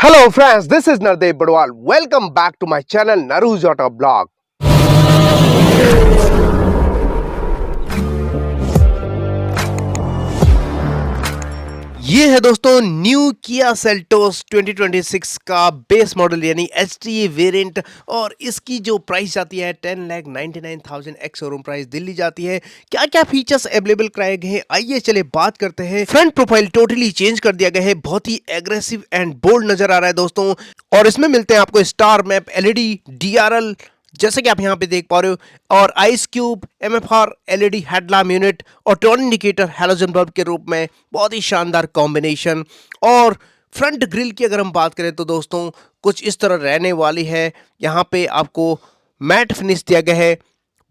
Hello friends, this is Nardev Badwal. Welcome back to my channel Naru's Auto Blog. ये है दोस्तों new Kia Seltos 2026 का base model यानी HTA variant और इसकी जो प्राइस जाती है 10,99,000 एक्स शोरूम प्राइस दिल्ली जाती है। क्या क्या फीचर्स अवेलेबल कराए गए हैं आइए चले बात करते हैं। फ्रंट प्रोफाइल टोटली चेंज कर दिया गया है, बहुत ही एग्रेसिव एंड बोल्ड नजर आ रहा है दोस्तों। और इसमें मिलते हैं आपको स्टार मैप LED DRL जैसे कि आप यहाँ पे देख पा रहे हो, और ice cube MFR LED headlamp unit और टर्न इंडिकेटर हैलोजन बल्ब के रूप में बहुत ही शानदार कॉम्बिनेशन। और फ्रंट ग्रिल की अगर हम बात करें तो दोस्तों कुछ इस तरह रहने वाली है। यहाँ पे आपको मैट फिनिश दिया गया है,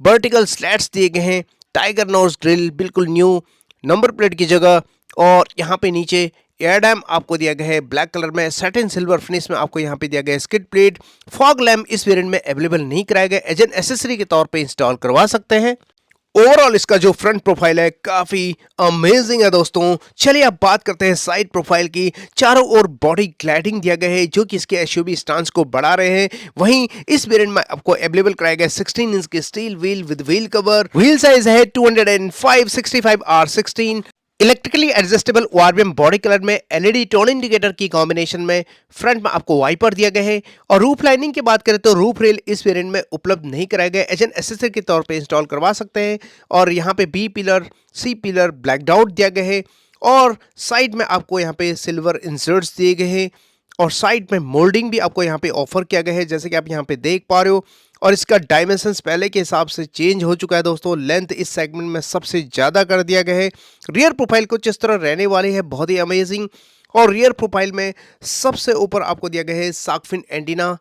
वर्टिकल स्लैट्स दिए गए हैं, टाइगर नोज ग्रिल बिल्कुल न्यू नंबर प्लेट की जगह, और यहाँ पे नीचे एयर डैम आपको दिया गया है ब्लैक कलर में, सैटिन सिल्वर फिनिश में आपको यहाँ पे दिया गया है स्किड प्लेट। फॉग लैम्प इस वेरिएंट में अवेलेबल नहीं कराया गया, एज एन एसेसरी के तौर पे इंस्टॉल करवा सकते हैं। ओवरऑल इसका जो फ्रंट प्रोफाइल है काफी अमेजिंग है दोस्तों। चलिए अब बात करते हैं साइड प्रोफाइल की। चारों ओर बॉडी क्लैडिंग दिया गया है जो कि इसके एसयूवी स्टांस को बढ़ा रहे हैं। वहीं इस वेरिएंट में आपको अवेलेबल कराया गया 16 इंच के steel wheel with wheel cover. Wheel size है 205/65 R16। Electrically adjustable ORBM body colour में LED टर्न इंडिकेटर की कॉम्बिनेशन में फ्रंट में आपको वाइपर दिया गया है। और रूफ लाइनिंग की बात करें तो रूफ रेल इस वेरिएंट में उपलब्ध नहीं कराया गया, एज एन एसेसरी के तौर पे इंस्टॉल करवा सकते हैं। और यहाँ पे B pillar C pillar black out दिया गया है, और साइड में आपको यहाँ पे सिल्वर इंसर्ट्स दिए गए हैं, और साइड में मोल्डिंग भी आपको यहाँ पे ऑफर किया गया है जैसे कि आप यहाँ पे देख पा रहे हो। और इसका डायमेंशंस पहले के हिसाब से चेंज हो चुका है दोस्तों, लेंथ इस सेगमेंट में सबसे ज़्यादा कर दिया गया है। रियर प्रोफाइल कुछ इस तरह रहने वाली है, बहुत ही अमेजिंग। और रियर प्रोफाइल में सबसे ऊपर आपको दिया गया है shark fin antenna,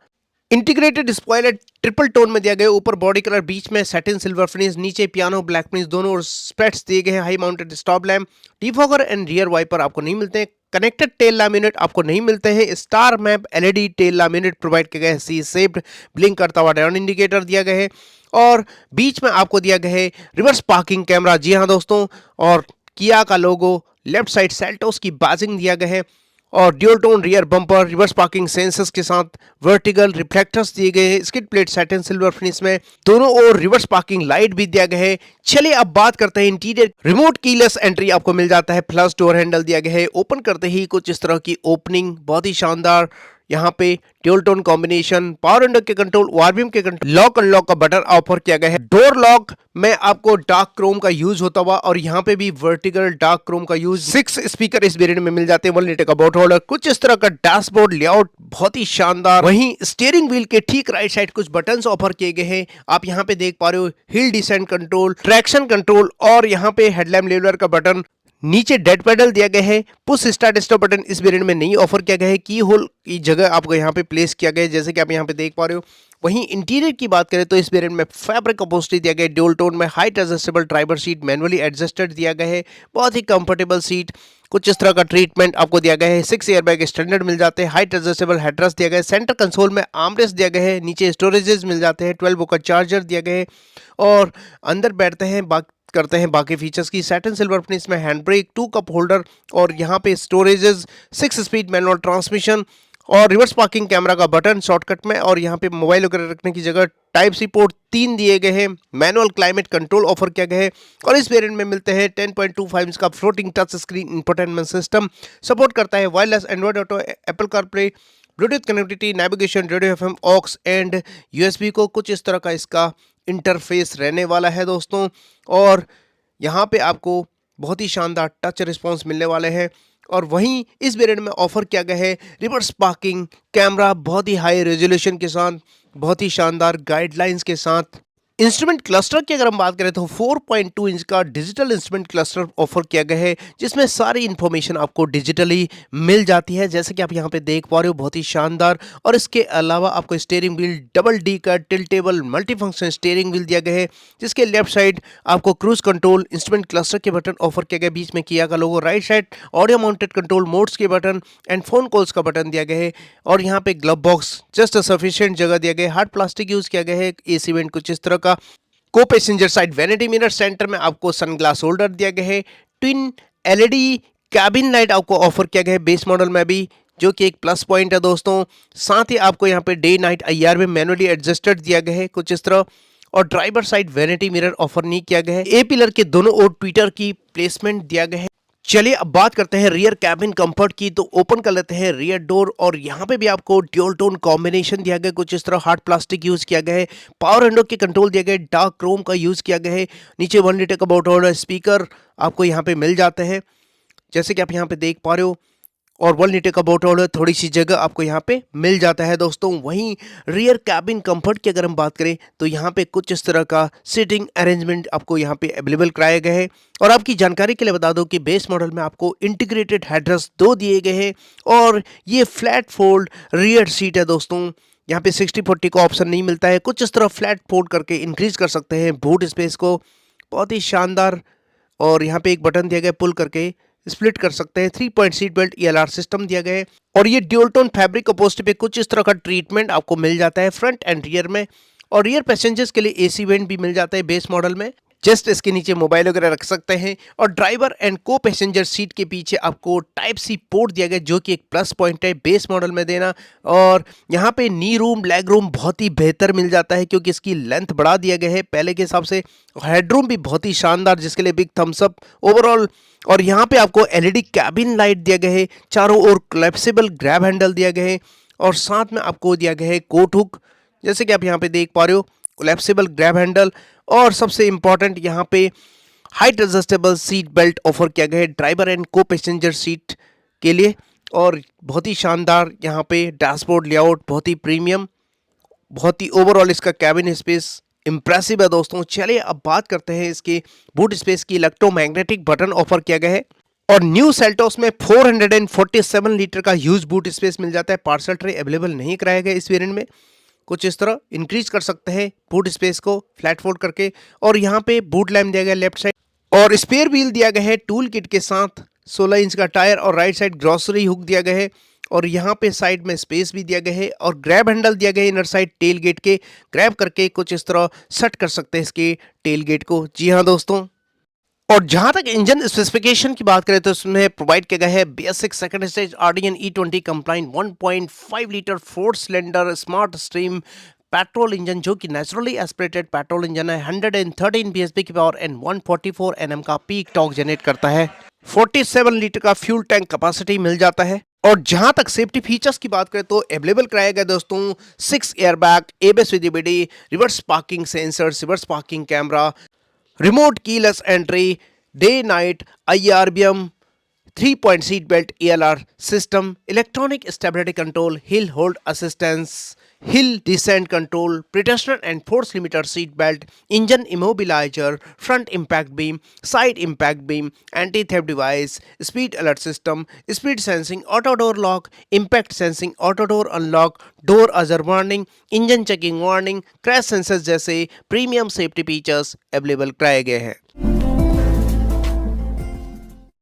integrated spoiler triple tone में दिया गया, ऊपर बॉडी कलर, बीच में सैटिन सिल्वर फिनिश, नीचे पियानो ब्लैक फिनिश, दोनों और स्पेट्स दिए गए हैं। High mounted stop lamp, defogger and rear wiper आपको नहीं मिलते हैं। कनेक्टेड टेल लैम्प यूनिट आपको नहीं मिलते हैं। Star map LED tail lamp unit provide किया गया है, सी शेप्ड ब्लिंक करता हुआ टर्न इंडिकेटर दिया गया है, और बीच में आपको दिया गया है रिवर्स पार्किंग कैमरा। जी हाँ दोस्तों, और किया का लोगो, लेफ्ट साइड सेल्टोस की बैजिंग दिया गया है, और dual tone rear bumper reverse parking sensors के साथ वर्टिकल रिफ्लेक्टर्स दिए गए हैं। Skid plate satin silver finish में, दोनों ओर रिवर्स पार्किंग लाइट भी दिया गया है। चलिए अब बात करते हैं इंटीरियर। रिमोट कीलेस एंट्री आपको मिल जाता है, प्लस डोर हैंडल दिया गया है। ओपन करते ही कुछ इस तरह की ओपनिंग, बहुत ही शानदार। यहाँ पे dual tone combination, power window के कंट्रोल, ORBM के कंट्रोल, लॉक अनलॉक का बटन ऑफर किया गया है। डोर लॉक में आपको डार्क क्रोम का यूज होता हुआ, और यहाँ पे भी वर्टिकल डार्क क्रोम का यूज। 6 स्पीकर इस वेरिएंट में मिल जाते हैं, 1 लीटर का बोट होल्डर, कुछ इस तरह का डैशबोर्ड लेआउट बहुत ही शानदार। वहीं स्टीयरिंग व्हील के ठीक राइट साइड कुछ बटन्स ऑफर किए गए हैं, आप यहाँ पे देख पा रहे हो, hill descent control, traction control, और यहाँ पे हेडलैम्प लेवलर का बटन। नीचे डेड पेडल दिया गया है। पुश स्टार्ट स्टॉप बटन इस वेरिएंट में नहीं ऑफर किया गया है, की होल की जगह आपको यहाँ पे प्लेस किया गया है जैसे कि आप यहाँ पे देख पा रहे हो। वहीं इंटीरियर की बात करें तो इस वेरिएंट में फैब्रिक अपहोल्स्ट्री दिया गया है, ड्यूल टोन में, height adjustable driver seat manually adjusted दिया गया है, बहुत ही कंफर्टेबल सीट। कुछ इस तरह का ट्रीटमेंट आपको दिया गया है। 6 एयरबैग स्टैंडर्ड मिल जाते हैं, हाइट एडजस्टेबल हेडरेस्ट दिया गया है, सेंटर कंसोल में आर्मरेस्ट दिया गया है, नीचे स्टोरेजेस मिल जाते हैं, 12 वोल्ट का चार्जर दिया गया है। और अंदर बैठते हैं, करते हैं बाकी फीचर्स की। सैटिन सिल्वर फिनिश में हैंड ब्रेक, 2 कप होल्डर, और यहाँ पे स्टोरेजेस, 6 स्पीड मैनुअल ट्रांसमिशन, और रिवर्स पार्किंग कैमरा का बटन शॉर्टकट में, और यहाँ पे मोबाइल वगैरह रखने की जगह टाइप सी पोर्ट 3 दिए गए हैं। मैनुअल क्लाइमेट कंट्रोल ऑफर किया गया है, और इस वेरिएंट में मिलते हैं 10.25 इंच का floating touch screen infotainment system. Support करता है wireless Android Auto, Apple CarPlay, Bluetooth connectivity, navigation, radio FM, aux and USB को। कुछ इस तरह का इसका इंटरफेस रहने वाला है दोस्तों, और यहाँ पे आपको बहुत ही शानदार टच रिस्पॉन्स मिलने वाले हैं। और वहीं इस वेरिएंट में ऑफर किया गया है रिवर्स पार्किंग कैमरा, बहुत ही हाई रेजोल्यूशन के साथ, बहुत ही शानदार गाइडलाइंस के साथ। इंस्ट्रूमेंट क्लस्टर की अगर हम बात करें तो 4.2 इंच का डिजिटल इंस्ट्रूमेंट क्लस्टर ऑफर किया गया है, जिसमें सारी इंफॉर्मेशन आपको डिजिटली मिल जाती है जैसे कि आप यहाँ पे देख पा रहे हो, बहुत ही शानदार। और इसके अलावा आपको स्टीयरिंग व्हील डबल D का टिल्टेबल मल्टीफंक्शन स्टीयरिंग व्हील दिया गया है, जिसके लेफ्ट साइड आपको क्रूज कंट्रोल, इंस्ट्रूमेंट क्लस्टर के बटन ऑफर किया गया, बीच में किया का logo, right side audio mounted control modes के बटन एंड फोन कॉल्स का बटन दिया गया है। और यहाँ पे ग्लव बॉक्स जस्ट सफिशिएंट जगह दिया गया है, हार्ड प्लास्टिक यूज किया गया है, AC वेंट कुछ इस तरह का। को passenger side vanity mirror, centre में आपको सनग्लास होल्डर दिया गया है, ट्विन LED कैबिन लाइट आपको ऑफर किया गया है बेस मॉडल में भी। जो कि एक प्लस पॉइंट है दोस्तों। साथ ही आपको यहाँ पे डे नाइट IR में मैनुअली एडजस्टेड दिया गया है कुछ इस तरह, और driver side vanity mirror offer नहीं किया गया है। ए पिलर के दोनों ओर ट्विटर की प्लेसमेंट दिया गया है। चलिए अब बात करते हैं रियर कैबिन कंफर्ट की। तो ओपन कर लेते हैं रियर डोर, और यहाँ पे भी आपको ड्यूल टोन कॉम्बिनेशन दिया गया, कुछ इस तरह हार्ड प्लास्टिक यूज किया गया है। पावर विंडो के कंट्रोल दिया गया है, डार्क क्रोम का यूज किया गया है। नीचे 1 लीटर का बॉटल स्पीकर आपको यहाँ पे मिल जाते हैं, जैसे कि आप यहाँ पे देख पा रहे हो, और 1 लीटर का बॉटल थोड़ी सी जगह आपको यहाँ पे मिल जाता है दोस्तों। वहीं रियर कैबिन कंफर्ट की अगर हम बात करें तो यहाँ पे कुछ इस तरह का सीटिंग अरेंजमेंट आपको यहाँ पे अवेलेबल कराया गया है। और आपकी जानकारी के लिए बता दो कि बेस मॉडल में आपको इंटीग्रेटेड हेडरेस्ट 2 दिए गए हैं, और ये फ्लैट फोल्ड रियर सीट है दोस्तों। यहाँ पे 60-40 का ऑप्शन नहीं मिलता है, कुछ इस तरह फ्लैट फोल्ड करके इंक्रीज कर सकते हैं बूट स्पेस को, बहुत ही शानदार। और यहाँ पे एक बटन दिया गया, पुल करके स्प्लिट कर सकते हैं। 3 point seat belt ELR system दिया गया है, और ये ड्यूल टोन फैब्रिक अपहोल्स्ट्री पे कुछ इस तरह का ट्रीटमेंट आपको मिल जाता है फ्रंट एंड रियर में। और रियर पैसेंजर्स के लिए AC वेंट भी मिल जाता है बेस मॉडल में, जस्ट इसके नीचे मोबाइल वगैरह रख सकते हैं। और ड्राइवर एंड को पैसेंजर सीट के पीछे आपको टाइप C पोर्ट दिया गया, जो कि एक प्लस पॉइंट है बेस मॉडल में देना। और यहाँ पे नी रूम लेग रूम बहुत ही बेहतर मिल जाता है, क्योंकि इसकी लेंथ बढ़ा दिया गया है पहले के हिसाब से। हेडरूम भी बहुत ही शानदार, जिसके लिए बिग थम्स अप ओवरऑल। और यहाँ पे आपको LED कैबिन लाइट दिया गया है, चारों ओर कोलैप्सिबल ग्रैब हैंडल दिया गया है, और साथ में आपको दिया गया है कोट हुक, जैसे कि आप यहाँ पे देख पा रहे हो, कोलैप्सिबल ग्रैब हैंडल। और सबसे इंपॉर्टेंट यहाँ पे height adjustable seat belt offer किया गया है ड्राइवर एंड को पैसेंजर सीट के लिए। और बहुत ही शानदार यहाँ पे डैशबोर्ड लेआउट, बहुत ही प्रीमियम, बहुत ही ओवरऑल इसका कैबिन स्पेस इंप्रेसिव है दोस्तों। चलिए अब बात करते हैं इसके बूट स्पेस की। इलेक्ट्रोमैग्नेटिक बटन ऑफर किया गया है, और न्यू सेल्टोस में 447 लीटर का ह्यूज बूट स्पेस मिल जाता है। पार्सल ट्रे अवेलेबल नहीं कराया गया इस वेरिएंट में। कुछ इस तरह इंक्रीज कर सकते हैं बूट स्पेस को फ्लैट फोल्ड करके। और यहाँ पे बूट लैम्प दिया गया लेफ्ट साइड, और स्पेयर व्हील दिया गया है टूल किट के साथ। 16 इंच का टायर, और राइट साइड ग्रॉसरी हुक दिया गया है, और यहाँ पे साइड में स्पेस भी दिया गया है। और ग्रैब हैंडल दिया गया है इनर साइड टेल गेट के, ग्रैब करके कुछ इस तरह सेट कर सकते हैं इसके टेल गेट को। जी हाँ दोस्तों। और जहां तक इंजन स्पेसिफिकेशन की बात करें तो इसमें प्रोवाइड किया गया है BS6 second stage RDN E20 compliant 1.5 litre 4 cylinder smart stream petrol engine, जो कि नेचुरली एस्पिरेटेड पेट्रोल इंजन है। 113 bhp की पावर एंड 144 Nm का पीक टॉर्क जनरेट करता है। 47 लीटर का फ्यूल टैंक कैपेसिटी मिल जाता है। और जहां तक सेफ्टी फीचर्स की बात करें तो अवेलेबल कराया गया दोस्तों 6 airbag, ABS with EBD, reverse parking sensors, reverse parking camera, remote keyless entry, day night IRBM, 3 point seat belt ELR system, electronic stability control, hill hold assistance, hill descent control, pretension and force limiter seat belt, engine immobiliser, front impact beam, side impact beam, anti theft device, speed alert system, speed sensing, auto door lock, impact sensing, auto door unlock, door अजर warning, engine checking warning, crash sensors जैसे premium safety features available कराए गए हैं।